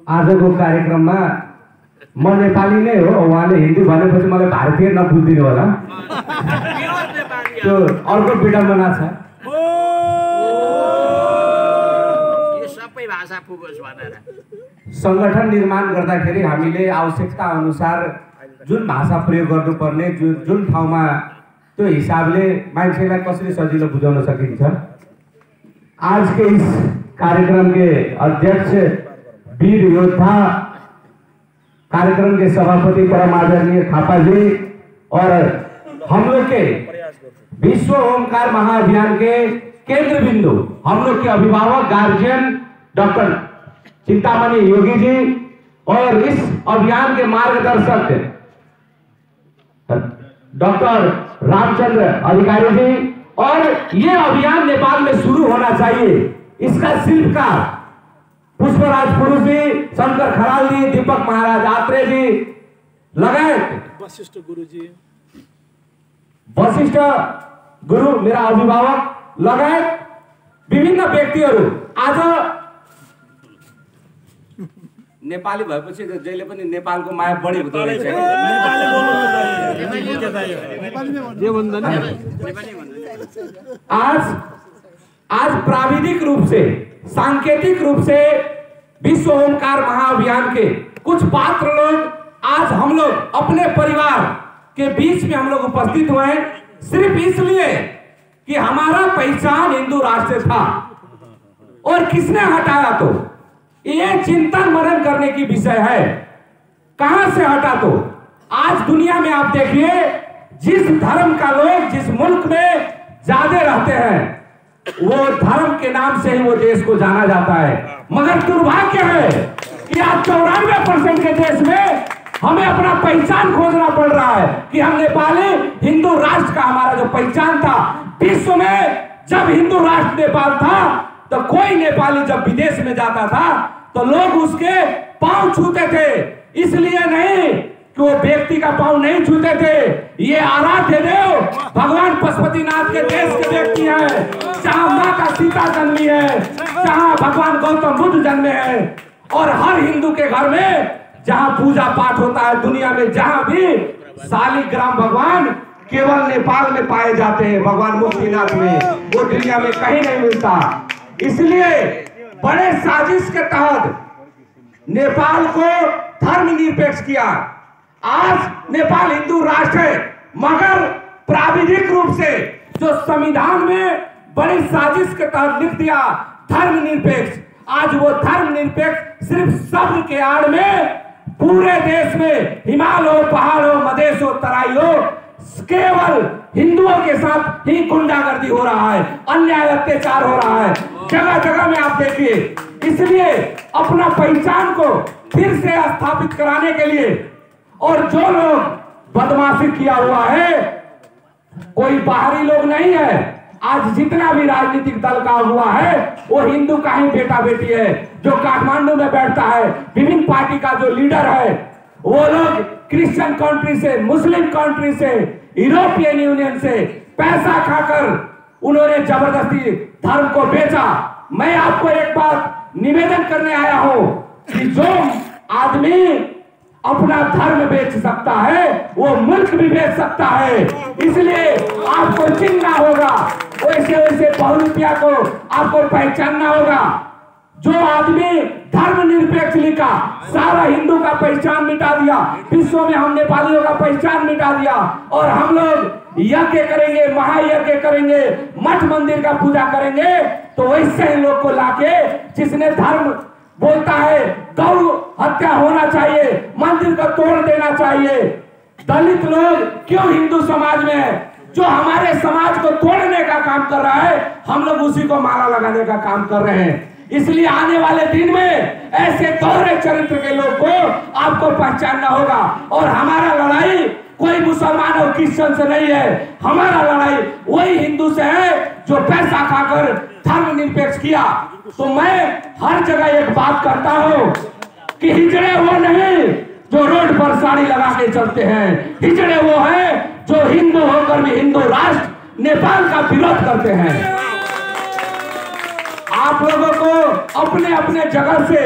आजको कार्यक्रममा म नेपाली नै हो, उहाँले हिन्दी भनेपछि मलाई भारतीय नबुझिदिनु होला। त्यो अर्को विडम्बना छ। संगठन निर्माण गर्दाखेरि हामीले आवश्यकता अनुसार जुन भाषा प्रयोग गर्नुपर्ने, जुन ठाउँमा त्यो हिसाबले मान्छेलाई कसरी सजिलो बुझाउन सकिन्छ। आज के इस कार्यक्रम के अध्यक्ष वीर योद्धा, कार्यक्रम के सभापति परम आदरणीय थापा जी और हम लोग के विश्व ओमकार महाअभियान के केंद्र बिंदु, हम लोग के अभिभावक गार्जियन डॉक्टर चिंतामणि योगी जी और इस अभियान के मार्गदर्शक डॉक्टर रामचंद्र अधिकारी जी, और ये अभियान नेपाल में शुरू होना चाहिए। इसका शिल्पकार पुष्पराज पुरुष जी, शंकर खराल जी, दीपक महाराज आत्रे जी लगायत वशिष्ठ गुरु मेरा अभिभावक लगायत विभिन्न व्यक्तिहरू आज नेपाली भएपछि जहिले पनि नेपालको माया बढी हुँदो रहेछ। आज प्राविधिक रूप से, सांकेतिक रूप से विश्व ओमकार महाअभियान के कुछ पात्र लोग आज हम लोग अपने परिवार के बीच में हम लोग उपस्थित हुए हैं, सिर्फ इसलिए कि हमारा पहचान हिंदू राष्ट्र था और किसने हटाया। तो ये चिंतन मनन करने की विषय है, कहां से हटा। तो आज दुनिया में आप देखिए, जिस धर्म का लोग जिस मुल्क में ज्यादा रहते हैं वो धर्म के नाम से ही वो देश को जाना जाता है। मगर दुर्भाग्य है कि आज 94% के देश में हमें अपना पहचान खोजना पड़ रहा है कि हम नेपाली, हिंदू राष्ट्र का हमारा जो पहचान था। विश्व में जब हिंदू राष्ट्र नेपाल था तो कोई नेपाली जब विदेश में जाता था तो लोग उसके पांव छूते थे, इसलिए नहीं कि वो व्यक्ति का पांव नहीं छूते थे। ये आराध्य देव भगवान पशुपतिनाथ के देश के व्यक्ति हैं, जहां माता सीता जन्मी है, जहां भगवान गौतम बुद्ध जन्मे हैं, और हर हिंदू के घर में जहां पूजा पाठ होता है दुनिया में, जहां भी शालिग्राम भगवान केवल नेपाल में पाए जाते हैं, भगवान मुक्तिनाथ में, वो दुनिया में कहीं नहीं मिलता। इसलिए बड़े साजिश के तहत नेपाल को धर्मनिरपेक्ष किया। आज नेपाल हिंदू राष्ट्र है, मगर प्राविधिक रूप से जो संविधान में बड़ी साजिश के तहत लिख दिया धर्मनिरपेक्ष, आज वो धर्मनिरपेक्ष सिर्फ शब्द के आड़ में पूरे देश में हिमालय हो, पहाड़ हो, मधेश हो, तराई हो, केवल हिंदुओं के साथ ही गुंडागर्दी हो रहा है, अन्याय अत्याचार हो रहा है जगह जगह में, आप देखिए। इसलिए अपना पहचान को फिर से स्थापित कराने के लिए, और जो लोग बदमाशी किया हुआ है कोई बाहरी लोग नहीं है, आज जितना भी राजनीतिक दल का हुआ है वो हिंदू का ही बेटा बेटी है, जो काठमांडू में बैठता है, विभिन्न पार्टी का जो लीडर है, वो लोग क्रिश्चियन कंट्री से, मुस्लिम कंट्री से, यूरोपियन यूनियन से पैसा खाकर उन्होंने जबरदस्ती धर्म को बेचा। मैं आपको एक बात निवेदन करने आया हूं कि जो आदमी अपना धर्म बेच सकता है वो मुल्क भी बेच सकता है। इसलिए आपको चिन्हना होगा, वैसे वैसे बहुरूपिया को आपको पहचानना होगा। जो आदमी धर्मनिरपेक्ष लिखा, सारा हिंदू का पहचान मिटा दिया, विश्व में हम नेपालियों का पहचान मिटा दिया, और हम लोग यज्ञ करेंगे, महायज्ञ करेंगे, मठ मंदिर का पूजा करेंगे, तो वैसे ही लोग को लाके जिसने धर्म बोलता है गौ हत्या होना चाहिए, मंदिर को तोड़ देना चाहिए। दलित लोग क्यों हिंदू समाज में है? जो हमारे समाज को तोड़ने का काम कर रहा है, हम लोग उसी को माला लगाने का काम कर रहे हैं। इसलिए आने वाले दिन में ऐसे दोहरे चरित्र के लोग को आपको पहचानना होगा। और हमारा लड़ाई कोई मुसलमान और क्रिश्चियन से नहीं है, हमारा लड़ाई वही हिंदू से है जो पैसा खाकर धर्मनिरपेक्ष किया। तो मैं हर जगह एक बात करता हूँ कि हिजड़े वो नहीं जो रोड पर साड़ी लगा के चलते हैं, हिजड़े वो है जो हिंदू होकर भी हिंदू राष्ट्र नेपाल का विरोध करते हैं। आप लोगों को अपने अपने जगह से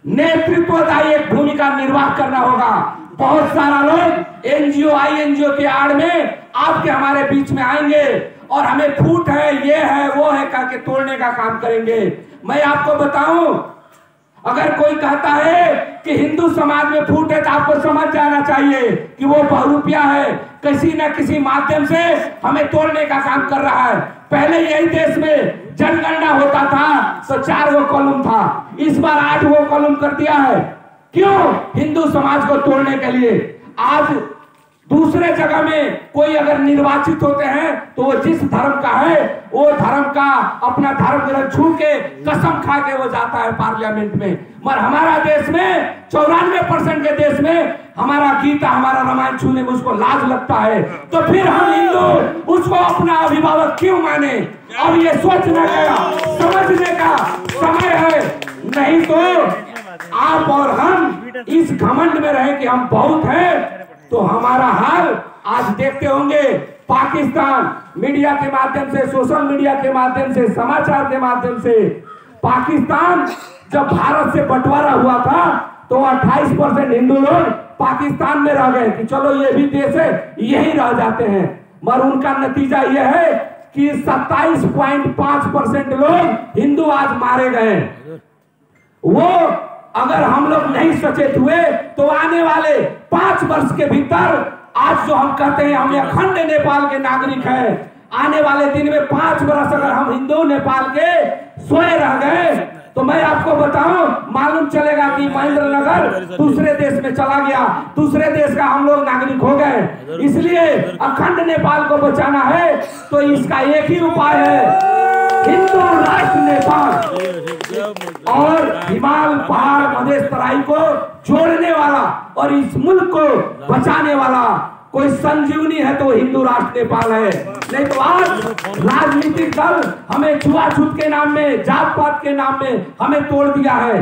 नेतृत्वदायी एक भूमिका निर्वाह करना होगा। बहुत सारा लोग एनजीओ आईएनजीओ की आड़ में आपके हमारे बीच में आएंगे और हमें फूट है, ये है, वो है करके तोड़ने का काम करेंगे। मैं आपको बताऊं, अगर कोई कहता है कि हिंदू समाज में फूट है तो आपको समझ जाना चाहिए कि वो बहुरूपिया है, किसी न किसी माध्यम से हमें तोड़ने का काम कर रहा है। पहले यही देश में जनगणना होता था तो 4 गो कॉलम था, इस बार 8 गो कॉलम कर दिया है। क्यों? हिंदू समाज को तोड़ने के लिए। आज दूसरे जगह में कोई अगर निर्वाचित होते हैं तो वो जिस धर्म का है वो धर्म का अपना धर्म ग्रंथ छू के कसम खा के वो जाता है पार्लियामेंट में। मगर हमारा देश में 94% के देश में हमारा गीता, हमारा रामायण छूने में उसको लाज लगता है। तो फिर हम हिंदू उसको अपना अभिभावक क्यों माने? और ये सोचने का, समझने का समय है। नहीं तो आप और हम इस घमंड में रहे कि हम बहुत हैं तो हमारा हाल आज देखते होंगे। पाकिस्तान मीडिया के माध्यम से, सोशल मीडिया के माध्यम से, समाचार के माध्यम से, पाकिस्तान जब भारत से बंटवारा हुआ था तो 28% हिंदू लोग पाकिस्तान में रह गए कि चलो ये भी देश है, यही रह जाते हैं। मगर उनका नतीजा यह है कि 27.5% लोग हिंदू आज मारे गए। वो अगर हम लोग नहीं सचेत हुए तो आने वाले 5 वर्ष के भीतर, आज जो हम कहते हैं हम अखंड नेपाल के नागरिक हैं, आने वाले दिन में 5 वर्ष अगर हम हिंदू नेपाल के सोए रह गए तो मैं आपको बताऊं, मालूम चलेगा कि महेंद्र नगर दूसरे देश में चला गया, दूसरे देश का हम लोग नागरिक हो गए। इसलिए अखंड नेपाल को बचाना है तो इसका एक ही उपाय है, हिंदू राष्ट्र नेपाल। और हिमालय, पहाड़, मधेश, तराई को जोड़ने वाला और इस मुल्क को बचाने वाला कोई संजीवनी है तो हिंदू राष्ट्र नेपाल है। नहीं तो आज राजनीतिक दल हमें छुआछूत के नाम में, जात पात के नाम में हमें तोड़ दिया है।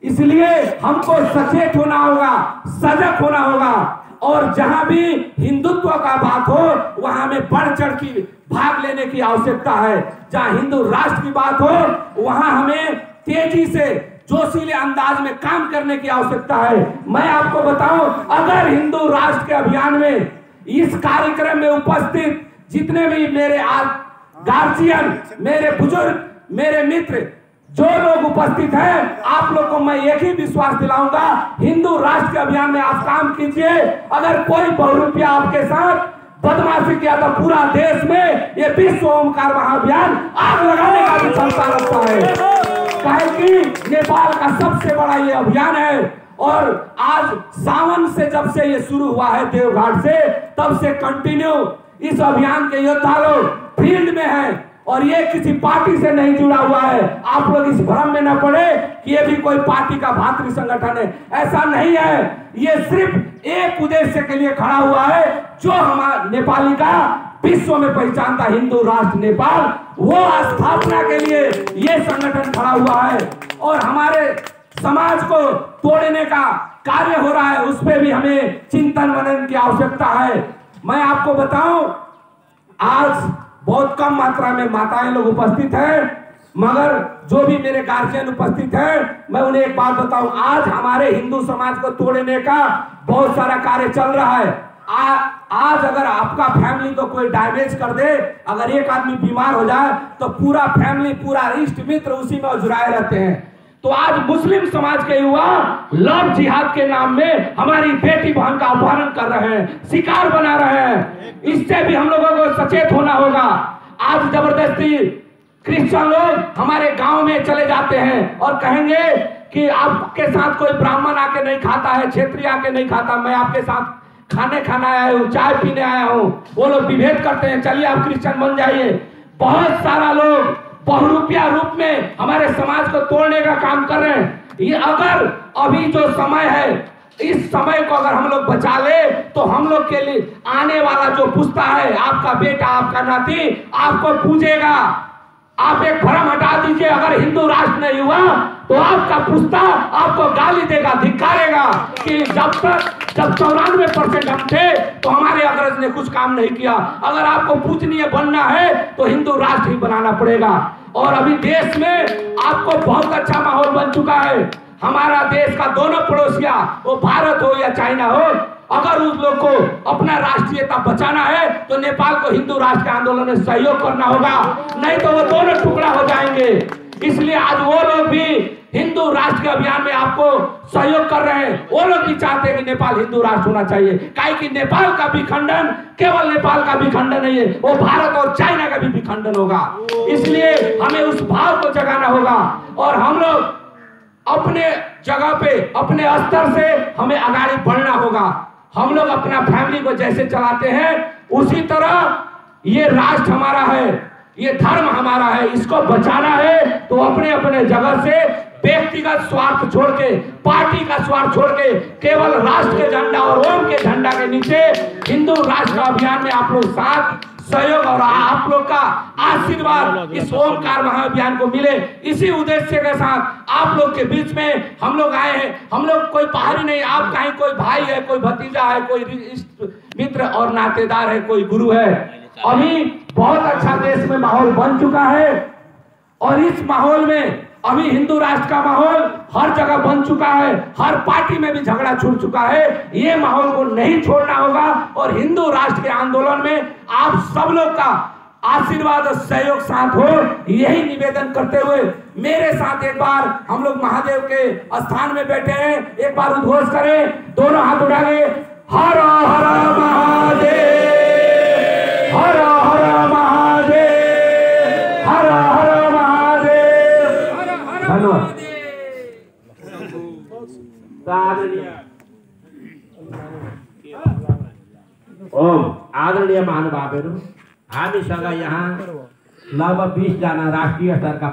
इसलिए हमको सचेत होना होगा, सजग होना होगा और जहां भी हिंदुत्व का बात हो वहां हमें बढ़ चढ़ की भाग लेने की आवश्यकता है। जहां हिंदू राष्ट्र की बात हो वहां हमें तेजी से जोशीले अंदाज में काम करने की आवश्यकता है। मैं आपको बताऊं, अगर हिंदू राष्ट्र के अभियान में इस कार्यक्रम में उपस्थित जितने भी मेरे गार्जियन, मेरे बुजुर्ग, मेरे मित्र जो लोग उपस्थित हैं, आप लोग को मैं एक ही विश्वास दिलाऊंगा, हिंदू राष्ट्र के अभियान में आप काम कीजिए। अगर कोई बहुरूपिया आपके साथ बदमाशी किया तो पूरा देश में ये विश्व ओमकार महाअभियान आग लगाने का भी क्षमता रखता है। काहे कि नेपाल का सबसे बड़ा ये अभियान है और आज सावन से जब से ये शुरू हुआ है देवघाट से, तब से कंटिन्यू इस अभियान के योद्धा लोग फील्ड में हैं और ये किसी पार्टी से नहीं जुड़ा हुआ है। आप लोग इस भ्रम में न पड़े कि ये भी कोई पार्टी का भातृ संगठन है, ऐसा नहीं है। ये सिर्फ एक उद्देश्य के लिए खड़ा हुआ है जो हमारा नेपाली का विश्व में पहचान था, हिंदू राष्ट्र नेपाल, वो स्थापना के लिए ये संगठन खड़ा हुआ है। और हमारे समाज को तोड़ने का कार्य हो रहा है, उस पर भी हमें चिंतन मनन की आवश्यकता है। मैं आपको बताऊं, आज बहुत कम मात्रा में माताएं लोग उपस्थित हैं, मगर जो भी मेरे गार्जियन उपस्थित हैं, मैं उन्हें एक बात बताऊं, आज हमारे हिंदू समाज को तोड़ने का बहुत सारा कार्य चल रहा है। आज अगर आपका फैमिली को कोई डैमेज कर दे, अगर एक आदमी बीमार हो जाए तो पूरा फैमिली, पूरा इष्ट मित्र उसी में उजराए रहते हैं। तो आज मुस्लिम समाज के युवा लव जिहाद के नाम में हमारी बेटी बहन का अपहरण कर रहे हैं, शिकार बना रहे हैं। इससे भी हम लोगों को सचेत होना होगा। आज जबरदस्ती क्रिश्चियन लोग हमारे गांव में चले जाते हैं और कहेंगे कि आपके साथ कोई ब्राह्मण आके नहीं खाता है, क्षेत्रीय आके नहीं खाता, मैं आपके साथ खाना आया हूँ, चाय पीने आया हूँ। वो लोग विभेद करते हैं, चलिए आप क्रिश्चियन बन जाइए। बहुत सारा लोग बहुरूपिया रूप में हमारे समाज को तोड़ने का काम कर रहे हैं। ये अगर अभी जो समय है, इस समय को अगर हम लोग बचा ले तो हम लोग के लिए आने वाला जो पुस्ता है, आपका बेटा, आपका नाती आपको पूजेगा। आप एक भ्रम हटा दीजिए, अगर हिंदू राष्ट्र नहीं हुआ तो आपका पुस्ता आपको गाली देगा, धिक्कारेगा कि जब तक जब 94% हम थे तो हमारे अग्रज ने कुछ काम नहीं किया। अगर आपको पूजनीय बनना है तो हिंदू राष्ट्र ही बनाना पड़ेगा। और अभी देश में आपको बहुत अच्छा माहौल बन चुका है। हमारा देश का दोनों पड़ोसिया, वो भारत हो या चाइना हो, अगर उस लोग को अपना राष्ट्रीयता बचाना है तो नेपाल को हिंदू राष्ट्र के आंदोलन में सहयोग करना होगा, नहीं तो वो दोनों टुकड़ा हो जाएंगे। इसलिए आज वो लोग भी हिंदू राष्ट्र के अभियान में आपको सहयोग कर रहे हैं। वो लोग भी चाहते हैं कि नेपाल हिंदू राष्ट्र होना चाहिए, काहे कि नेपाल का विखंडन केवल नेपाल का विखंडन नहीं है, वो भारत और चाइना का भी विखंडन होगा। इसलिए हमें उस भाव को जगाना होगा और हम लोग अपने जगह पे अपने स्तर से हमें आगे बढ़ना होगा। हम लोग अपना फैमिली को जैसे चलाते हैं उसी तरह ये राष्ट्र हमारा है, ये धर्म हमारा है, इसको बचाना है तो अपने अपने जगह से व्यक्तिगत स्वार्थ छोड़ के, पार्टी का स्वार्थ छोड़ के केवल राष्ट्र के झंडा और ओम के झंडा के नीचे हिंदू राष्ट्र का अभियान में आप लोग साथ सहयोग और आप लोग का आशीर्वाद इस ओमकार महाअभियान को मिले, इसी उद्देश्य के साथ आप लोग के बीच में हम लोग आए हैं। हम लोग कोई बाहरी नहीं, आप कहीं कोई भाई है, कोई भतीजा है, कोई मित्र और नातेदार है, कोई गुरु है। अभी बहुत अच्छा देश में माहौल बन चुका है और इस माहौल में अभी हिंदू राष्ट्र का माहौल हर जगह बन चुका है, हर पार्टी में भी झगड़ा छूट चुका है। ये माहौल को नहीं छोड़ना होगा और हिंदू राष्ट्र के आंदोलन में आप सब लोग का आशीर्वाद और सहयोग साथ हो, यही निवेदन करते हुए मेरे साथ एक बार हम लोग महादेव के स्थान में बैठे हैं, एक बार उद्घोष करें, दोनों हाथ उठा के हर हर महादेव, हर हर महादेव, हर हर महादेव। धन्यवाद। ओम आदरणीय महानुभावहरू, हामीसँग यहाँ लगभग 20 जना राष्ट्रिय स्तरका